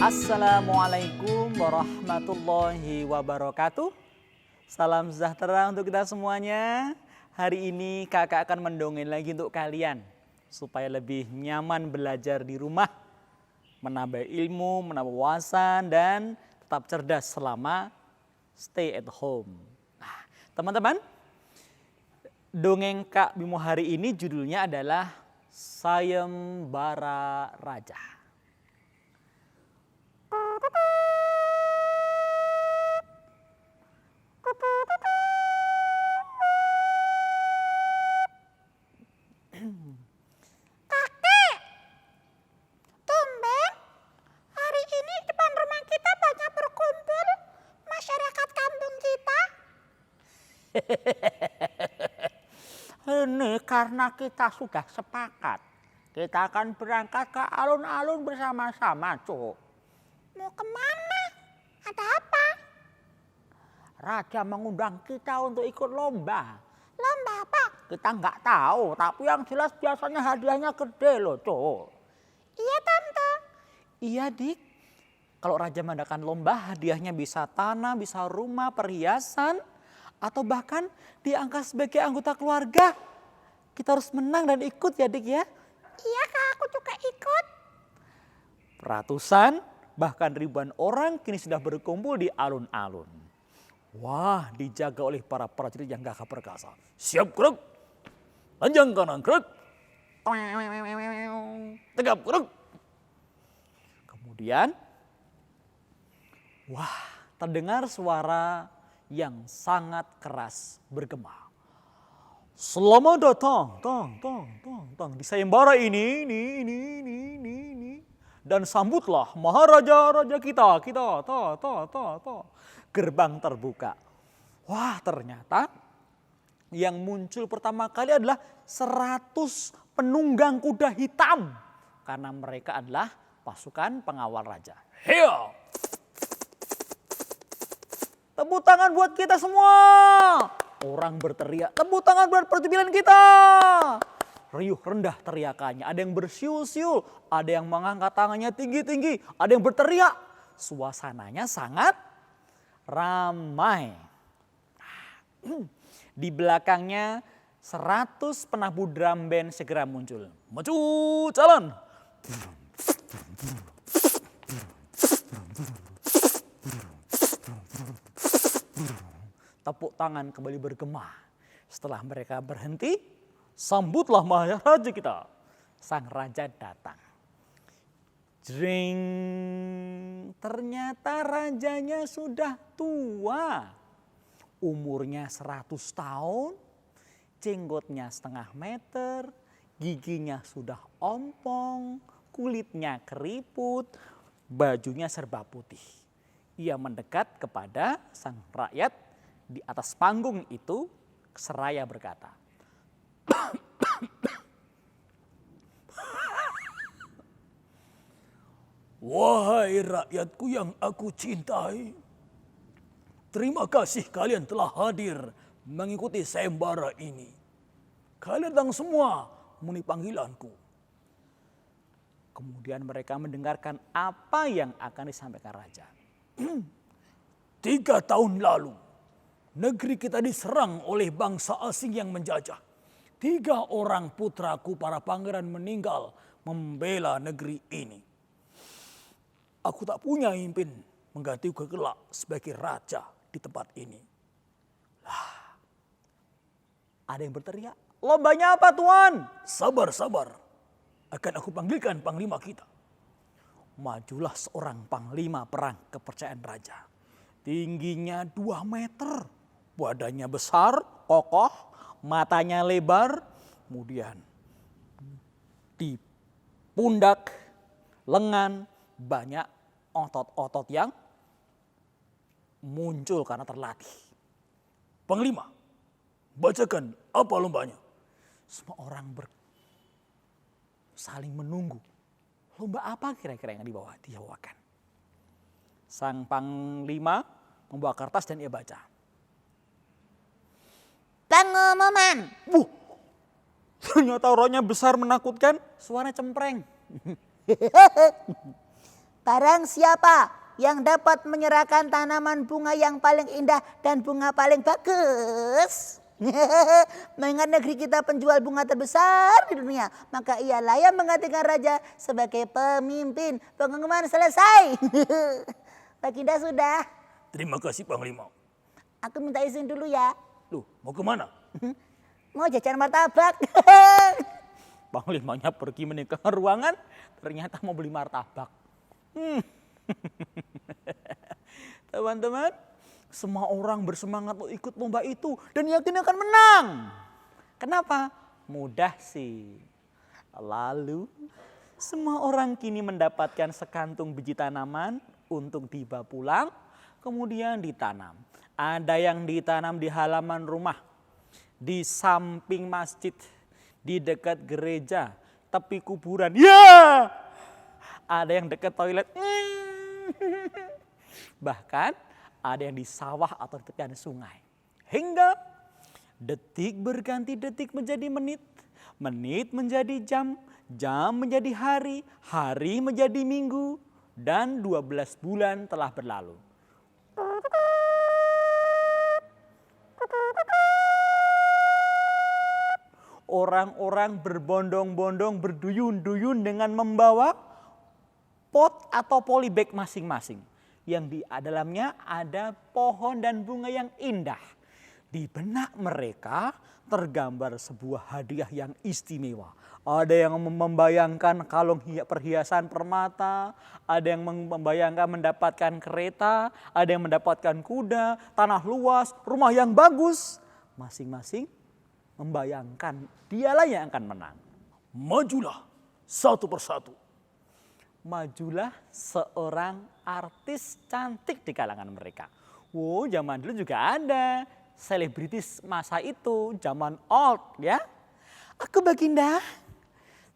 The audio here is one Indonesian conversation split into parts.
Assalamualaikum warahmatullahi wabarakatuh. Salam sejahtera untuk kita semuanya. Hari ini kakak akan mendongeng lagi untuk kalian supaya lebih nyaman belajar di rumah, menambah ilmu, menambah wawasan, dan tetap cerdas selama stay at home. Nah, teman-teman, dongeng Kak Bimo hari ini judulnya adalah Sayembara Raja. Kakek, tumben hari ini depan rumah kita banyak berkumpul masyarakat kampung kita. Ini karena kita sudah sepakat. Kita akan berangkat ke alun-alun bersama-sama, Cuk. Mau kemana? Ada apa? Raja mengundang kita untuk ikut lomba. Lomba apa? Kita nggak tahu, tapi yang jelas biasanya hadiahnya gede loh, Cuk. Iya tante. Iya Dik, kalau Raja mengadakan lomba hadiahnya bisa tanah, bisa rumah, perhiasan, atau bahkan diangkat sebagai anggota keluarga. Kita harus menang dan ikut ya Dik ya. Iya kak, aku juga ikut. Ratusan bahkan ribuan orang kini sudah berkumpul di alun-alun. Wah, dijaga oleh para prajurit yang gagah perkasa. Siap gerak, panjang kanan gerak, tegap gerak. Kemudian, wah, terdengar suara yang sangat keras bergema. Selamat datang, di sayembara ini. Dan sambutlah Maharaja-raja kita. Gerbang terbuka. Wah, ternyata yang muncul pertama kali adalah 100 penunggang kuda hitam. Karena mereka adalah pasukan pengawal raja. Heyo! Tepuk tangan buat kita semua. Orang berteriak, tepuk tangan buat perjubilan kita. Riuh rendah teriakannya. Ada yang bersiul-siul, ada yang mengangkat tangannya tinggi-tinggi, ada yang berteriak. Suasananya sangat ramai. Di belakangnya 100 penabuh drum band segera muncul. Maju jalan. Tepuk tangan kembali bergema. Setelah mereka berhenti, sambutlah Maharaja kita. Sang raja datang. Jring, ternyata rajanya sudah tua. Umurnya 100 tahun, jenggotnya setengah meter, giginya sudah ompong, kulitnya keriput, bajunya serba putih. Ia mendekat kepada sang rakyat. Di atas panggung itu seraya berkata, "Wahai rakyatku yang aku cintai, terima kasih kalian telah hadir mengikuti sayembara ini. Kalian datang semua memenuhi panggilanku." Kemudian mereka mendengarkan apa yang akan disampaikan raja. 3 tahun lalu, negeri kita diserang oleh bangsa asing yang menjajah. 3 orang putraku para pangeran meninggal membela negeri ini. Aku tak punya pemimpin menggantiku kelak sebagai raja di tempat ini. Lah, ada yang berteriak, lombanya apa Tuan? Sabar. Akan aku panggilkan panglima kita. Majulah seorang panglima perang kepercayaan raja. Tingginya 2 meter. Badannya besar, kokoh, matanya lebar. Kemudian di pundak, lengan, banyak otot-otot yang muncul karena terlatih. Panglima, bacakan apa lombanya? Semua orang saling menunggu. Lomba apa kira-kira yang dibawakan? Sang panglima membawa kertas dan ia baca. Pengumuman. Ternyata orangnya besar menakutkan, suaranya cempreng. Barang siapa yang dapat menyerahkan tanaman bunga yang paling indah dan bunga paling bagus, mengingat negeri kita penjual bunga terbesar di dunia, maka ialah yang menggantikan raja sebagai pemimpin. Pengumuman selesai. Baginda sudah. Terima kasih Panglima. Aku minta izin dulu ya. Loh, mau kemana? Mau jajan martabak. Panglimanya pergi meninggalkan ruangan, ternyata mau beli martabak. Teman-teman, semua orang bersemangat untuk ikut lomba itu dan yakin akan menang. Kenapa? Mudah sih. Lalu semua orang kini mendapatkan sekantung biji tanaman untuk tiba pulang, kemudian ditanam. Ada yang ditanam di halaman rumah, di samping masjid, di dekat gereja, tepi kuburan. Ya! Ada yang dekat toilet. Bahkan ada yang di sawah atau di tepian sungai. Hingga detik berganti detik menjadi menit, menit menjadi jam, jam menjadi hari, hari menjadi minggu, dan 12 bulan telah berlalu. Orang-orang berbondong-bondong, berduyun-duyun dengan membawa pot atau polybag masing-masing. Yang di dalamnya ada pohon dan bunga yang indah. Di benak mereka tergambar sebuah hadiah yang istimewa. Ada yang membayangkan kalung perhiasan permata, ada yang membayangkan mendapatkan kereta, ada yang mendapatkan kuda, tanah luas, rumah yang bagus. Masing-masing membayangkan dialah yang akan menang. Majulah satu persatu. Majulah seorang artis cantik di kalangan mereka. Wow, zaman dulu juga ada selebritis masa itu, zaman old ya. Aku Baginda.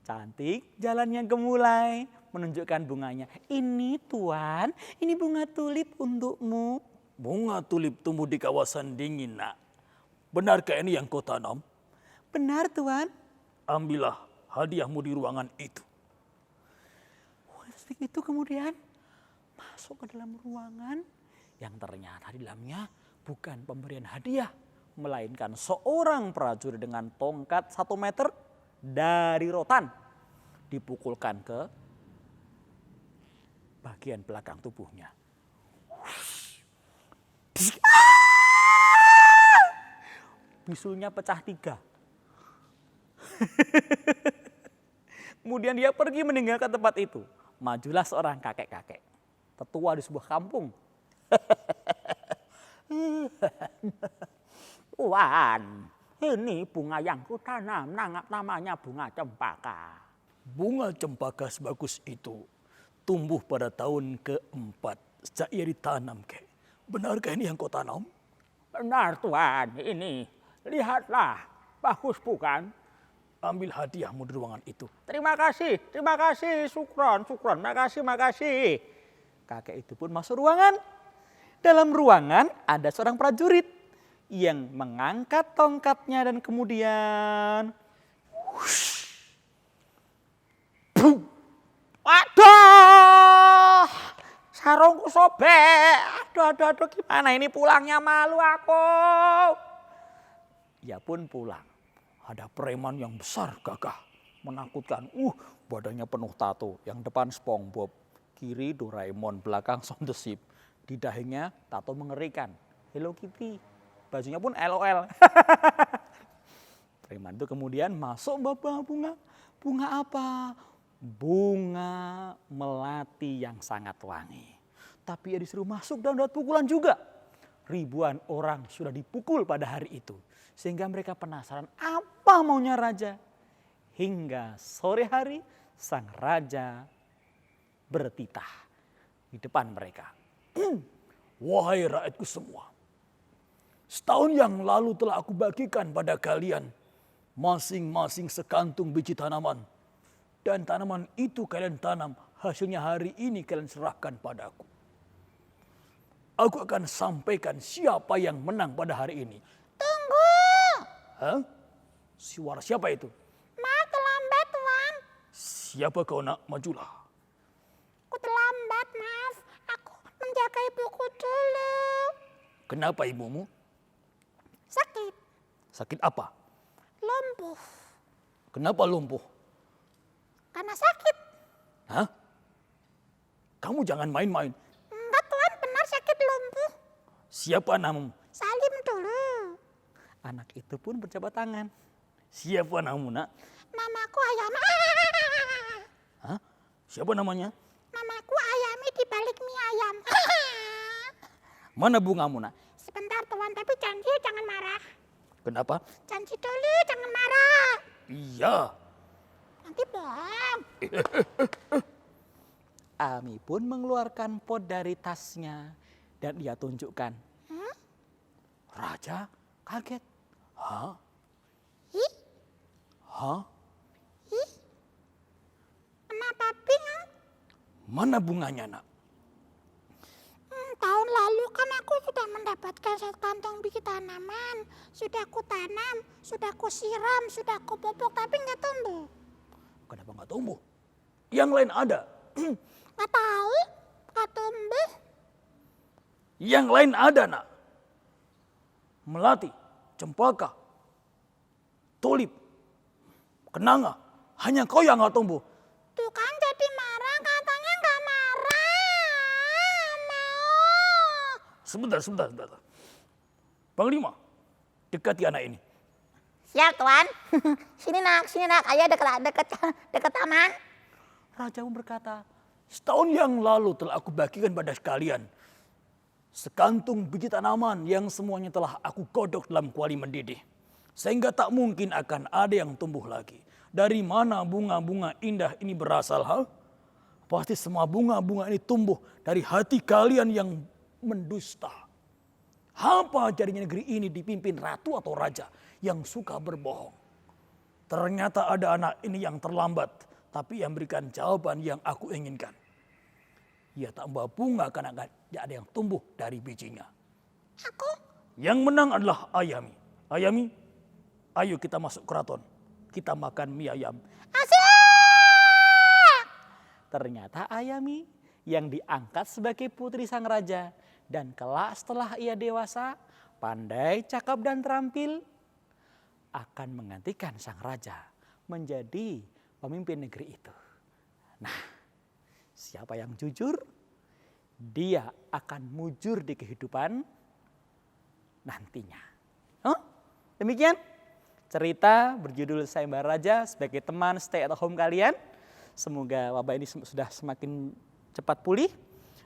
Cantik, jalannya gemulai, menunjukkan bunganya. Ini tuan, ini bunga tulip untukmu. Bunga tulip tumbuh di kawasan dingin, nak. Benarkah ini yang kau tanam? Benar tuan. Ambillah hadiahmu di ruangan itu. Itu kemudian masuk ke dalam ruangan yang ternyata di dalamnya bukan pemberian hadiah, melainkan seorang prajurit dengan tongkat 1 meter dari rotan dipukulkan ke bagian belakang tubuhnya. Bisulnya pecah 3. Kemudian dia pergi meninggalkan tempat itu. Majulah seorang kakek-kakek, tetua di sebuah kampung. Tuan, ini bunga yang kutanam, namanya bunga cempaka. Bunga cempaka sebagus itu tumbuh pada tahun ke-4 sejak ia ditanam, kek. Benarkah ini yang kau tanam? Benar tuan, ini. Lihatlah, bagus bukan? Ambil hadiahmu di ruangan itu. Terima kasih, syukron, makasih. Kakek itu pun masuk ruangan. Dalam ruangan ada seorang prajurit yang mengangkat tongkatnya dan kemudian waduh, sarungku sobek. Aduh, gimana ini pulangnya, malu aku. Ia pun pulang. Ada preman yang besar gagah, menakutkan. Badannya penuh tato, yang depan SpongeBob, kiri Doraemon, belakang Shaun the Sheep. Di dahinya tato mengerikan, Hello Kitty, bajunya pun LOL. Preman itu kemudian masuk bawa bunga. Bunga apa? Bunga melati yang sangat wangi. Tapi ia disuruh masuk dan dapat pukulan juga. Ribuan orang sudah dipukul pada hari itu. Sehingga mereka penasaran apa maunya raja. Hingga sore hari sang raja bertitah di depan mereka. Wahai rakyatku semua, setahun yang lalu telah aku bagikan pada kalian masing-masing sekantung biji tanaman. Dan tanaman itu kalian tanam, hasilnya hari ini kalian serahkan padaku. Aku akan sampaikan siapa yang menang pada hari ini. Tunggu. Hah? Suara siapa itu? Maaf terlambat, Tuan. Siapa kau nak? Majulah. Ku terlambat. Kenapa ibumu? Sakit, Sakit apa? lumpuh. Kenapa lumpuh? Karena sakit. Hah? Kamu jangan main-main. Enggak Tuan, benar sakit lumpuh. Siapa namamu? Salim dulu. Anak itu pun berjabat tangan. Siapa namamu, nak? Namaku Ayam. Hah? Siapa namanya? Namaku Ayami di balik mie ayam. Mana bungamu, nak? Sebentar Tuan, tapi janji jangan marah. Kenapa? Janji dulu, jangan marah. Iya. Nanti bohong. Ami pun mengeluarkan pot dari tasnya dan ia tunjukkan. Raja kaget. Hah? Ih, Hah? kenapa bingung? Mana bunganya, nak? Tahun lalu kan aku sudah mendapatkan satu kantong biji tanaman. Sudah aku tanam, sudah aku siram, sudah aku pupuk, tapi nggak tumbuh. Kenapa nggak tumbuh? Yang lain ada. Nggak tahu, nggak tumbuh. Yang lain ada, nak. Melati, cempaka, tulip, kenanga. Hanya kau yang nggak tumbuh. Tuh kan jadi marah, katanya nggak marah. Mau. Sebentar. Panglima, dekati anak ini. Siap Tuan. Sini nak. Ayo dekat taman. Raja pun berkata, Setahun yang lalu telah aku bagikan pada sekalian sekantung biji tanaman yang semuanya telah aku godok dalam kuali mendidih. Sehingga tak mungkin akan ada yang tumbuh lagi. Dari mana bunga-bunga indah ini berasal? Ha? Pasti semua bunga-bunga ini tumbuh dari hati kalian yang mendusta. Apa jadinya negeri ini dipimpin ratu atau raja yang suka berbohong? Ternyata ada anak ini yang terlambat, tapi yang memberikan jawaban yang aku inginkan. Ia tak membawa bunga karena tidak ada yang tumbuh dari bijinya. Aku? Yang menang adalah Ayami. Ayami, ayo kita masuk keraton. Kita makan mie ayam. Asyik! ternyata Ayami yang diangkat sebagai putri sang raja. Dan kelak setelah ia dewasa, pandai, cakap dan terampil, akan menggantikan sang raja menjadi pemimpin negeri itu. Nah, siapa yang jujur, dia akan mujur di kehidupan nantinya. Demikian cerita berjudul Sayembara Raja sebagai teman stay at home kalian. Semoga wabah ini sudah semakin cepat pulih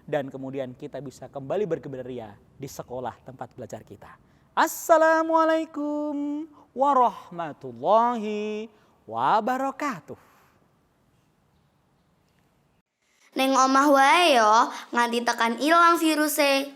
dan kemudian kita bisa kembali bergerilya di sekolah tempat belajar kita. Assalamualaikum warahmatullahi wabarakatuh. Neng omah wae yo, nganti tekan ilang virusé.